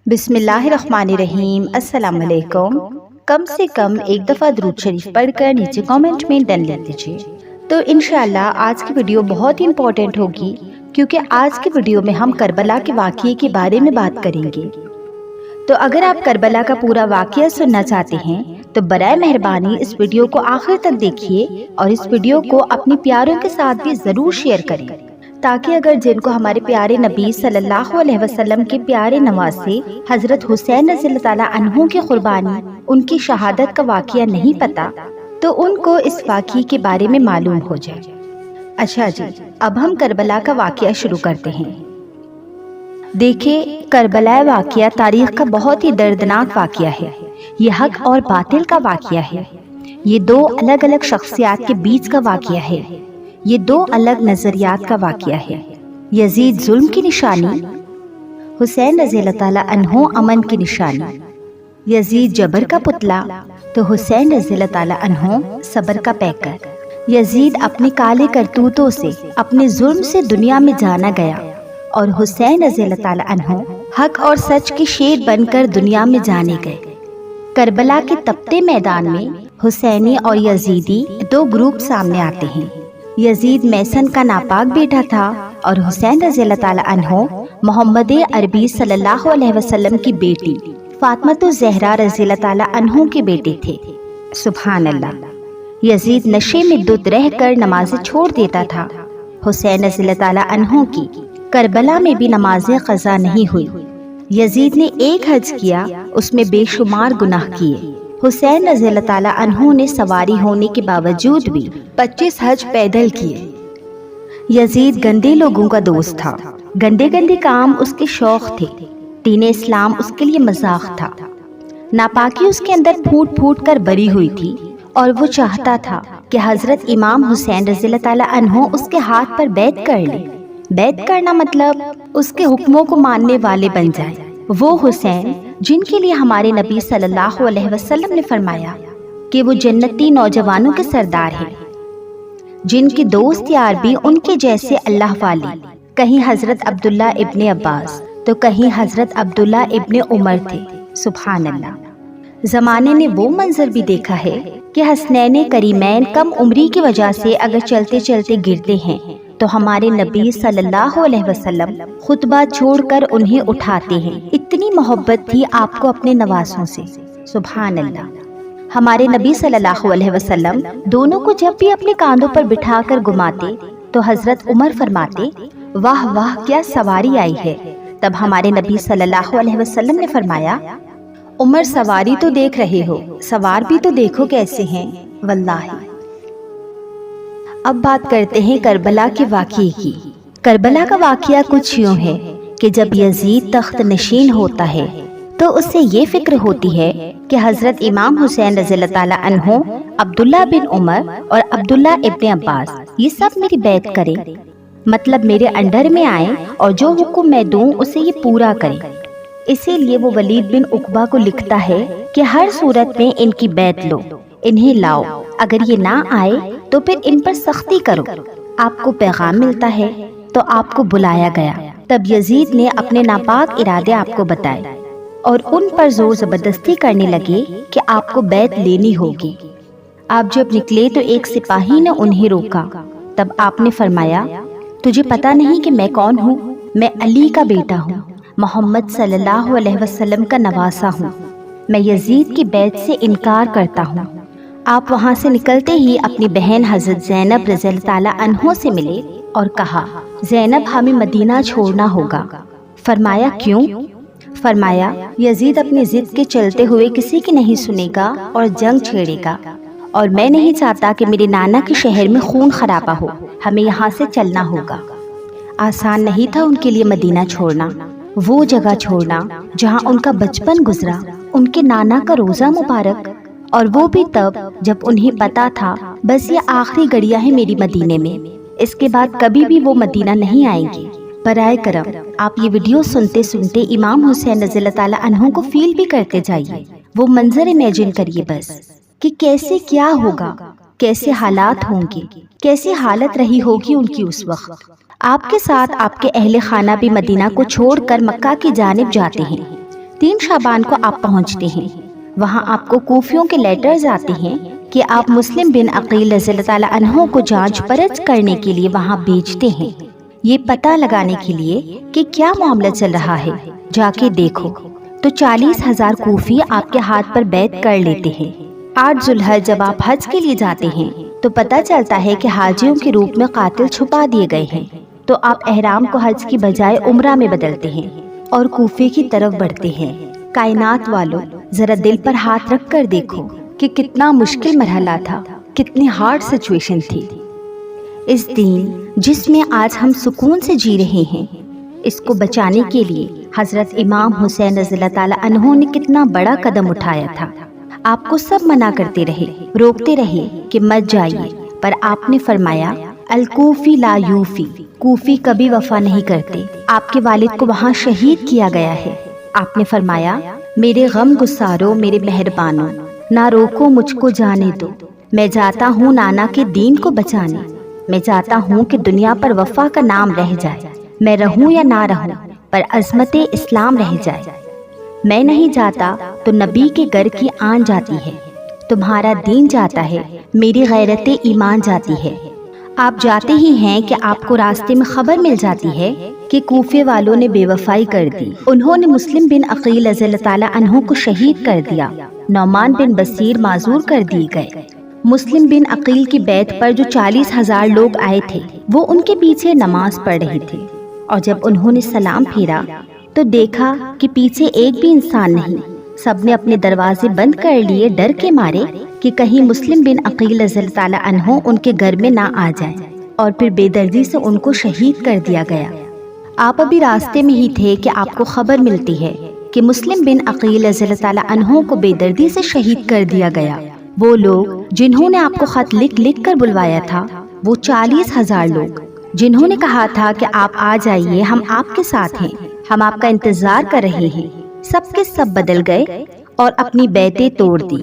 بسم اللہ الرحمن الرحیم۔ السلام علیکم۔ کم سے کم ایک دفعہ درود شریف پڑھ کر نیچے کامنٹ میں ڈن لکھ دیجیے۔ تو انشاءاللہ آج کی ویڈیو بہت ہی امپورٹنٹ ہوگی، کیونکہ آج کی ویڈیو میں ہم کربلا کے واقعے کے بارے میں بات کریں گے۔ تو اگر آپ کربلا کا پورا واقعہ سننا چاہتے ہیں تو برائے مہربانی اس ویڈیو کو آخر تک دیکھیے اور اس ویڈیو کو اپنی پیاروں کے ساتھ بھی ضرور شیئر کریں، تاکہ اگر جن کو ہمارے پیارے نبی صلی اللہ علیہ وسلم کے پیارے نواسے حضرت حسین رضی اللہ تعالیٰ عنہ کی قربانی، ان کی شہادت کا واقعہ نہیں پتا، تو ان کو اس واقعے کے بارے میں معلوم ہو جائے۔ اچھا جی، اب ہم کربلا کا واقعہ شروع کرتے ہیں۔ دیکھیں، کربلا واقعہ تاریخ کا بہت ہی دردناک واقعہ ہے۔ یہ حق اور باطل کا واقعہ ہے۔ یہ دو الگ الگ شخصیات کے بیچ کا واقعہ ہے۔ یہ دو الگ نظریات کا واقعہ ہے۔ یزید ظلم کی نشانی، حسین رضی اللہ تعالیٰ عنہ امن کی نشانی۔ یزید جبر کا پتلا تو حسین رضی اللہ تعالیٰ عنہ صبر کا پیکر۔ یزید اپنے کالے کرتوتوں سے، اپنے ظلم سے دنیا میں جانا گیا، اور حسین رضی اللہ تعالیٰ عنہ حق اور سچ کے شیر بن کر دنیا میں جانے گئے۔ کربلا کے تپتے میدان میں حسینی اور یزیدی دو گروپ سامنے آتے ہیں۔ یزید میسن کا ناپاک بیٹا تھا اور حسین رضی اللہ تعالیٰ عنہ محمد عربی صلی اللہ علیہ وسلم کی بیٹی فاطمہ الزہرا رضی اللہ تعالیٰ عنہ کے بیٹے تھے۔ سبحان اللہ۔ یزید نشے میں دھت رہ کر نمازیں چھوڑ دیتا تھا۔ حسین رضی اللہ تعالیٰ عنہ کی کربلا میں بھی نمازیں قضا نہیں ہوئی۔ یزید نے ایک حج کیا، اس میں بے شمار گناہ کیے۔ حسین رضی اللہ تعالیٰ عنہ نے سواری ہونے کے باوجود بھی 25 حج پیدل کیے۔ یزید گندے لوگوں کا دوست تھا۔ گندے گندے کام اس کے شوق تھے۔ دین اسلام اس کے لیے مذاق تھا۔ ناپاکی اس کے اندر پھوٹ پھوٹ کر بری ہوئی تھی، اور وہ چاہتا تھا کہ حضرت امام حسین رضی اللہ تعالیٰ عنہ اس کے ہاتھ پر بیعت کر لے۔ بیعت کرنا مطلب اس کے حکموں کو ماننے والے بن جائے۔ وہ حسین جن کے لیے ہمارے نبی صلی اللہ علیہ وسلم نے فرمایا کہ وہ جنتی نوجوانوں کے سردار ہیں، جن کے دوست یار بھی ان کے جیسے اللہ والے، کہیں حضرت عبداللہ ابن عباس تو کہیں حضرت عبداللہ ابن عمر تھے۔ سبحان اللہ۔ زمانے نے وہ منظر بھی دیکھا ہے کہ حسنین کریمین کم عمری کی وجہ سے اگر چلتے چلتے گرتے ہیں تو ہمارے نبی صلی اللہ علیہ وسلم خطبہ چھوڑ کر انہیں اٹھاتے ہیں۔ اتنی محبت تھی آپ کو اپنے نواسوں سے۔ سبحان اللہ۔ ہمارے نبی صلی اللہ علیہ وسلم دونوں کو جب بھی اپنے کاندھوں پر بٹھا کر گھماتے تو حضرت عمر فرماتے، واہ واہ کیا سواری آئی ہے۔ تب ہمارے نبی صلی اللہ علیہ وسلم نے فرمایا، عمر سواری تو دیکھ رہے ہو، سوار بھی تو دیکھو کیسے ہیں۔ واللہ۔ اب بات کرتے ہیں کربلا کے واقعے کی۔ کربلا کا واقعہ کچھ یوں ہے کہ جب یزید تخت نشین ہوتا ہے تو اس سے یہ فکر ہوتی ہے کہ حضرت امام حسین رضی اللہ تعالیٰ عنہ، عبداللہ بن عمر اور عبداللہ ابن عباس یہ سب میری بیعت کریں، مطلب میرے انڈر میں آئیں اور جو حکم میں دوں اسے یہ پورا کریں۔ اسی لیے وہ ولید بن عقبہ کو لکھتا ہے کہ ہر صورت میں ان کی بیعت لو، انہیں لاؤ، اگر یہ نہ آئے تو پھر ان پر سختی کرو۔ آپ کو پیغام ملتا ہے تو آپ کو بلایا گیا۔ تب یزید نے اپنے ناپاک ارادے آپ کو بتائے اور ان پر زور زبردستی کرنے لگے کہ آپ کو بیعت لینی ہوگی۔ آپ جب نکلے تو ایک سپاہی نے انہیں روکا۔ تب آپ نے فرمایا، تجھے پتہ نہیں کہ میں کون ہوں؟ میں علی کا بیٹا ہوں، محمد صلی اللہ علیہ وسلم کا نواسا ہوں۔ میں یزید کی بیعت سے انکار کرتا ہوں۔ آپ وہاں سے نکلتے ہی اپنی بہن حضرت زینب رضی اللہ تعالیٰ عنہ سے ملے اور کہا، زینب ہمیں مدینہ چھوڑنا ہوگا۔ فرمایا کیوں؟ فرمایا یزید اپنی ضد کے چلتے ہوئے کسی کی نہیں سنے گا اور جنگ چھیڑے گا، اور میں نہیں چاہتا کہ میرے نانا کے شہر میں خون خرابہ ہو، ہمیں یہاں سے چلنا ہوگا۔ آسان نہیں تھا ان کے لیے مدینہ چھوڑنا، وہ جگہ چھوڑنا جہاں ان کا بچپن گزرا، ان کے نانا کا روزہ مبارک، اور وہ بھی تب جب انہیں پتا تھا بس یہ آخری گھڑیاں ہیں میری مدینے میں، اس کے بعد کبھی بھی وہ مدینہ نہیں آئیں گے۔ برائے کرم آپ یہ ویڈیو سنتے سنتے امام حسین رضی اللہ تعالیٰ عنہ کو فیل بھی کرتے جائیے۔ وہ منظر امیجن کریے بس کہ کیسے کیا ہوگا، کیسے حالات ہوں گے، کیسی حالت رہی ہوگی ان کی اس وقت۔ آپ کے ساتھ آپ کے اہل خانہ بھی مدینہ کو چھوڑ کر مکہ کی جانب جاتے ہیں۔ 3 شعبان کو آپ پہنچتے ہیں۔ وہاں آپ کو کوفیوں کے لیٹرز آتے ہیں کہ آپ مسلم بن عقیل رضی اللہ تعالیٰ عنہ کو جانچ پرچ کرنے کے لیے وہاں بھیجتے ہیں، یہ پتہ لگانے کے لیے کہ کیا معاملہ چل رہا ہے، جا کے دیکھو۔ تو 40,000 کوفی آپ کے ہاتھ پر بیعت کر لیتے ہیں۔ 8 ذوالحج جب آپ حج کے لیے جاتے ہیں تو پتہ چلتا ہے کہ حاجیوں کے روپ میں قاتل چھپا دیے گئے ہیں، تو آپ احرام کو حج کی بجائے عمرہ میں بدلتے ہیں اور کوفے کی طرف بڑھتے ہیں۔ کائنات والو، ذرا دل پر ہاتھ رکھ کر دیکھو کہ کتنا مشکل مرحلہ تھا، کتنی ہارڈ سچویشن تھی۔ اس دین جس میں آج ہم سکون سے جی رہے ہیں، اس کو بچانے کے لیے حضرت امام حسین رضی اللہ تعالیٰ عنہ نے کتنا بڑا قدم اٹھایا تھا۔ آپ کو سب منع کرتے رہے، روکتے رہے کہ مت جائیے، پر آپ نے فرمایا الکوفی لا یوفی، کوفی کبھی وفا نہیں کرتے۔ آپ کے والد کو وہاں شہید کیا گیا ہے۔ آپ نے فرمایا میرے غم گسارو، میرے مہربانوں، نہ روکو مجھ کو جانے دو، میں جاتا ہوں نانا کے دین کو بچانے، میں چاہتا ہوں کہ دنیا پر وفا کا نام رہ جائے، میں رہوں یا نہ رہوں پر عظمت اسلام رہ جائے۔ میں نہیں جاتا تو نبی کے گھر کی آن جاتی ہے، تمہارا دین جاتا ہے، میری غیرت ایمان جاتی ہے۔ آپ جاتے ہی ہیں کہ آپ کو راستے میں خبر مل جاتی ہے کہ کوفے والوں نے بے وفائی کر دی، انہوں نے مسلم بن عقیل رضی اللہ تعالیٰ عنہ کو شہید کر دیا، نعمان بن بصیر معذور کر دیے گئے۔ مسلم بن عقیل کی بیعت پر جو 40,000 لوگ آئے تھے وہ ان کے پیچھے نماز پڑھ رہے تھے، اور جب انہوں نے سلام پھیرا تو دیکھا کہ پیچھے ایک بھی انسان نہیں، سب نے اپنے دروازے بند کر لیے ڈر کے مارے کہ کہیں مسلم بن عقیل رضی اللہ تعالیٰ عنہ ان کے گھر میں نہ آ جائے، اور پھر بے دردی سے ان کو شہید کر دیا گیا۔ آپ ابھی راستے میں ہی تھے کہ آپ کو خبر ملتی ہے کہ مسلم بن عقیل رضی اللہ تعالیٰ عنہ کو بے دردی سے شہید کر دیا گیا۔ وہ لوگ جنہوں نے آپ کو خط لکھ کر بلوایا تھا، وہ 40,000 لوگ جنہوں نے کہا تھا کہ آپ آ جائیے، ہم آپ کے ساتھ ہیں، ہم آپ کا انتظار کر رہے ہیں، سب کے سب بدل گئے اور اپنی بیعتیں توڑ دی۔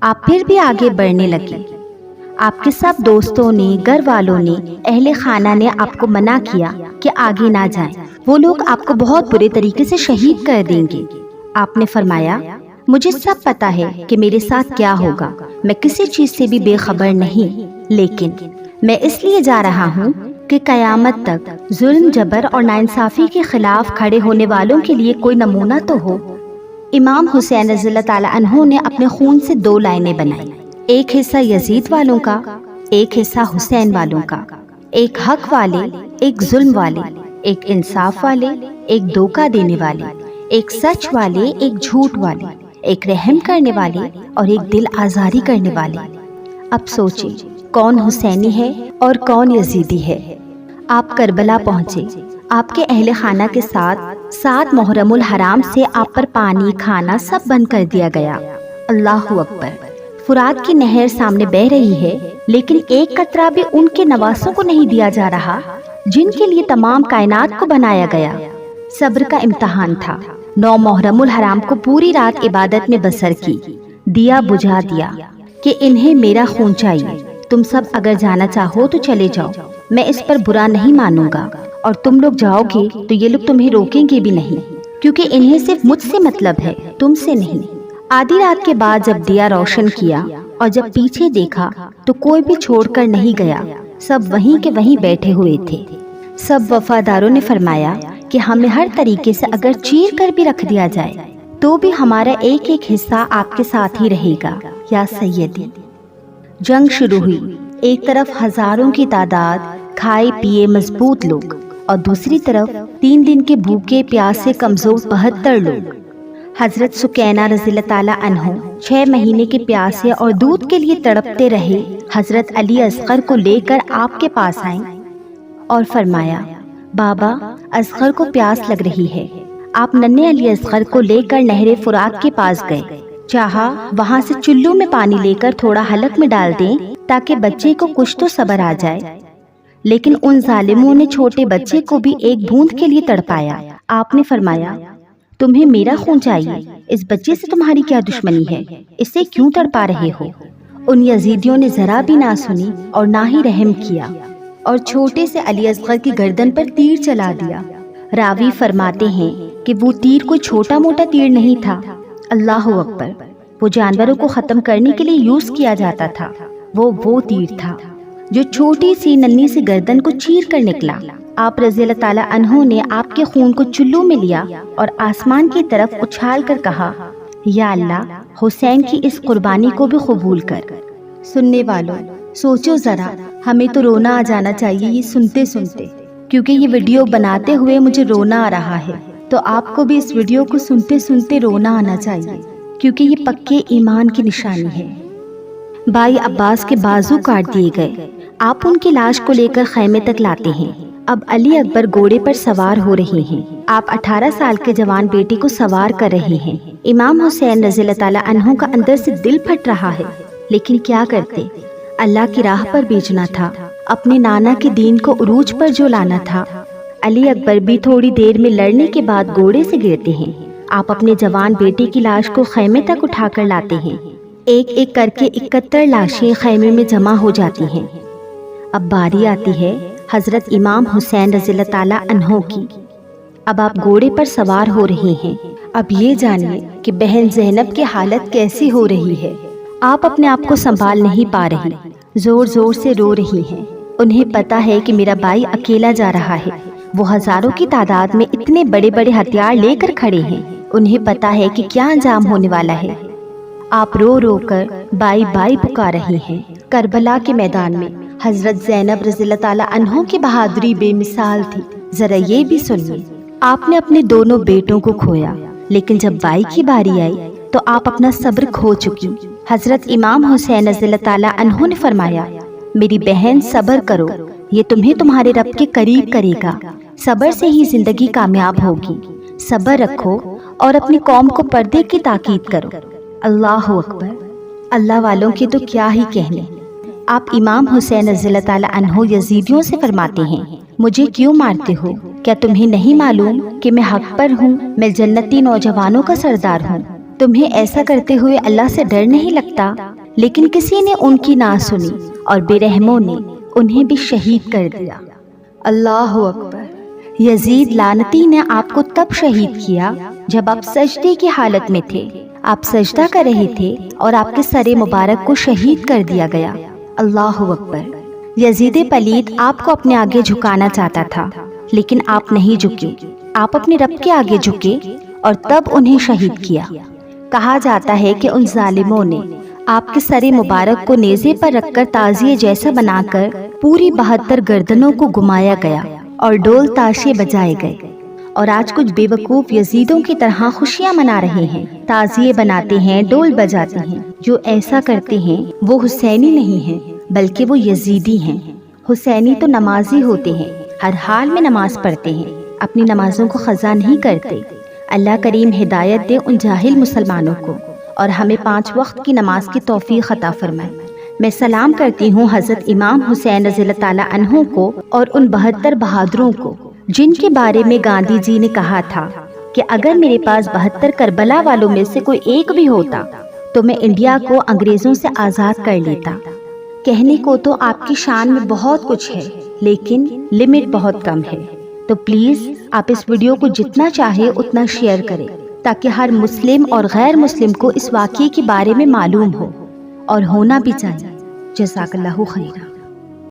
آپ پھر بھی آگے بڑھنے لگے۔ آپ کے سب دوستوں نے، گھر والوں نے، اہل خانہ نے آپ کو منع کیا کہ آگے نہ جائیں، وہ لوگ آپ کو بہت برے طریقے سے شہید کر دیں گے۔ آپ نے فرمایا مجھے سب پتا ہے کہ میرے ساتھ کیا ہوگا، میں کسی چیز سے بھی بے خبر نہیں، لیکن میں اس لیے جا رہا ہوں کہ قیامت تک ظلم، جبر اور ناانصافی کے خلاف کھڑے ہونے والوں کے لیے کوئی نمونہ تو ہو۔ امام حسین رضی اللہ تعالیٰ عنہ نے اپنے خون سے 2 لائنیں بنائی، ایک حصہ یزید والوں کا، ایک حصہ حسین والوں کا، ایک حق والے، ایک ظلم والے، ایک انصاف والے، ایک دھوکہ دینے والے، ایک سچ والے، ایک جھوٹ والے، ایک رحم کرنے والے اور ایک دل آزاری کرنے والے۔ اب سوچیں کون حسینی ہے اور کون یزیدی ہے۔ آپ کربلا پہنچے، آپ کے اہل خانہ کے ساتھ محرم الحرام سے آپ پر پانی، کھانا سب بند کر دیا گیا۔ اللہ اکبر۔ فرات کی نہر سامنے بہہ رہی ہے، لیکن ایک قطرہ بھی ان کے نواسوں کو نہیں دیا جا رہا جن کے لیے تمام کائنات کو بنایا گیا۔ صبر کا امتحان تھا۔ 9 محرم الحرام کو پوری رات عبادت میں بسر کی، دیا بجھا دیا کہ انہیں میرا خون چاہیے، تم سب اگر جانا چاہو تو چلے جاؤ، میں اس پر برا نہیں مانوں گا، اور تم لوگ جاؤ گے تو یہ لوگ تمہیں روکیں گے بھی نہیں، کیونکہ انہیں صرف مجھ سے مطلب ہے، تم سے نہیں۔ آدھی رات کے بعد جب دیا روشن کیا اور جب پیچھے دیکھا تو کوئی بھی چھوڑ کر نہیں گیا، سب وہیں کے وہیں بیٹھے ہوئے تھے۔ سب وفاداروں نے فرمایا کہ ہمیں ہر طریقے سے اگر چیر کر بھی رکھ دیا جائے تو بھی ہمارا ایک ایک حصہ آپ کے ساتھ ہی رہے گا یا سیدی۔ جنگ شروع ہوئی، ایک طرف ہزاروں کی تعداد کھائے پیے مضبوط لوگ، اور دوسری طرف 3 دن کے بھوکے پیاسے کمزور 72 لوگ۔ حضرت سکینہ رضی اللہ تعالیٰ عنہ 6 مہینے کے پیاسے اور دودھ کے لیے تڑپتے رہے، حضرت علی اصغر کو لے کر آپ کے پاس آئیں اور فرمایا بابا اصغر کو پیاس لگ رہی ہے۔ آپ ننھے علی اصغر کو لے کر نہر فرات کے پاس گئے، چاہا وہاں سے چلو میں پانی لے کر تھوڑا حلق میں ڈال دیں تاکہ بچے کو کچھ تو صبر آ جائے، لیکن ان ظالموں نے چھوٹے بچے کو بھی ایک بوند کے لیے تڑپایا۔ آپ نے فرمایا تمہیں میرا خون چاہیے، اس بچے سے تمہاری کیا دشمنی ہے، اسے کیوں تڑپا رہے ہو؟ ان یزیدیوں نے ذرا بھی نہ سنی اور نہ ہی رحم کیا، اور چھوٹے سے علی اصغر کی گردن پر تیر چلا دیا۔ راوی فرماتے ہیں کہ وہ تیر کوئی چھوٹا موٹا تیر نہیں تھا، اللہ اکبر، وہ جانوروں کو ختم کرنے کے لیے یوز کیا جاتا تھا۔ وہ تیر تھا جو چھوٹی سی ننھی سی گردن کو چیر کر نکلا۔ آپ رضی اللہ تعالیٰ عنہ نے آپ کے خون کو چلو میں لیا اور آسمان کی طرف اچھال کر کہا، یا اللہ، حسین کی اس قربانی کو بھی قبول کر۔ سننے والوں، سوچو ذرا، ہمیں تو رونا آ جانا چاہیے یہ سنتے سنتے، کیونکہ یہ ویڈیو بناتے ہوئے مجھے رونا آ رہا ہے، تو آپ کو بھی اس ویڈیو کو سنتے سنتے رونا آنا چاہیے، کیونکہ یہ پکے ایمان کی نشانی ہے۔ بھائی عباس کے بازو کاٹ دیے گئے، آپ ان کی لاش کو لے کر خیمے تک لاتے ہیں۔ اب علی اکبر گھوڑے پر سوار ہو رہے ہیں، آپ 18 سال کے جوان بیٹے کو سوار کر رہے ہیں۔ امام حسین رضی اللہ تعالیٰ عنہ کا اندر سے دل پھٹ رہا ہے، لیکن کیا کرتے، اللہ کی راہ پر بیچنا تھا، اپنے نانا کے دین کو عروج پر جو لانا تھا۔ علی اکبر بھی تھوڑی دیر میں لڑنے کے بعد گھوڑے سے گرتے ہیں۔ آپ اپنے جوان بیٹے کی لاش کو خیمے تک اٹھا کر لاتے ہیں۔ ایک ایک کر کے 71 لاشیں خیمے میں جمع ہو جاتی ہیں۔ اب باری آتی ہے حضرت امام حسین رضی اللہ تعالیٰ عنہ کی۔ اب آپ گھوڑے پر سوار ہو رہے ہیں۔ اب یہ جانیے کہ بہن زینب کی حالت کیسی ہو رہی ہے۔ آپ اپنے آپ کو سنبھال نہیں پا رہی، زور زور سے رو رہی ہیں۔ انہیں پتا ہے کہ میرا بھائی اکیلا جا رہا ہے، وہ ہزاروں کی تعداد میں اتنے بڑے بڑے ہتھیار لے کر کھڑے ہیں، انہیں پتا ہے کہ کیا انجام ہونے والا ہے۔ آپ رو رو کر بائی بائی پکار رہی ہیں۔ کربلا کے میدان میں حضرت زینب رضی اللہ تعالیٰ عنہ کی بہادری بے مثال تھی۔ ذرا یہ بھی سنیے، آپ نے اپنے دونوں بیٹوں کو کھویا، لیکن جب بائی کی باری آئی تو آپ اپنا صبر کھو چکی۔ حضرت امام حسین رضی اللہ تعالیٰ عنہ نے فرمایا، میری بہن صبر کرو، یہ تمہیں تمہارے رب کے قریب کرے گا، صبر سے ہی زندگی کامیاب ہوگی، صبر رکھو اور اپنی قوم کو پردے کی تاکید کرو۔ اللہ اکبر، اللہ والوں کے تو کیا ہی کہنے۔ آپ امام حسین رضی اللہ تعالیٰ عنہ یزیدیوں سے فرماتے ہیں، مجھے کیوں مارتے ہو؟ کیا تمہیں نہیں معلوم کہ میں حق پر ہوں، میں جنتی نوجوانوں کا سردار ہوں؟ تمہیں ایسا کرتے ہوئے اللہ سے ڈر نہیں لگتا؟ لیکن کسی نے ان کی نہ سنی اور بے رحموں نے انہیں بھی شہید کر دیا۔ اللہ اکبر، یزید لعنتی نے آپ کو تب شہید کیا جب آپ سجدے کی حالت میں تھے، آپ سجدہ کر رہے تھے اور آپ کے سر مبارک کو شہید کر دیا گیا۔ اللہ اکبر، یزید پلید آپ کو اپنے آگے جھکانا چاہتا تھا، لیکن آپ نہیں جھکے، آپ اپنے رب کے آگے جھکے اور تب انہیں شہید کیا۔ کہا جاتا ہے کہ ان ظالموں نے آپ کے سر مبارک کو نیزے پر رکھ کر تعزیے جیسا بنا کر پوری 72 گردنوں کو گھمایا گیا اور ڈول تاشے بجائے گئے، اور آج کچھ بے وقوف یزیدوں کی طرح خوشیاں منا رہے ہیں، تعزیے بناتے ہیں، ڈول بجاتے ہیں۔ جو ایسا کرتے ہیں وہ حسینی نہیں ہیں بلکہ وہ یزیدی ہیں۔ حسینی تو نمازی ہوتے ہیں، ہر حال میں نماز پڑھتے ہیں، اپنی نمازوں کو قضا نہیں کرتے۔ اللہ کریم ہدایت دے ان جاہل مسلمانوں کو اور ہمیں 5 وقت کی نماز کی توفیق عطا فرمائے۔ میں سلام کرتی ہوں حضرت امام حسین رضی اللہ تعالیٰ عنہ کو اور ان 72 بہادروں کو جن کے بارے میں گاندھی جی نے کہا تھا کہ اگر میرے پاس 72 کربلا والوں میں سے کوئی ایک بھی ہوتا تو میں انڈیا کو انگریزوں سے آزاد کر لیتا۔ کہنے کو تو آپ کی شان میں بہت کچھ ہے، لیکن لمٹ بہت کم ہے، تو پلیز آپ اس ویڈیو کو جتنا چاہے اتنا شیئر کریں تاکہ ہر مسلم اور غیر مسلم کو اس واقعے کے بارے میں معلوم ہو، اور ہونا بھی چاہیے۔ جزاک اللہ خیرہ۔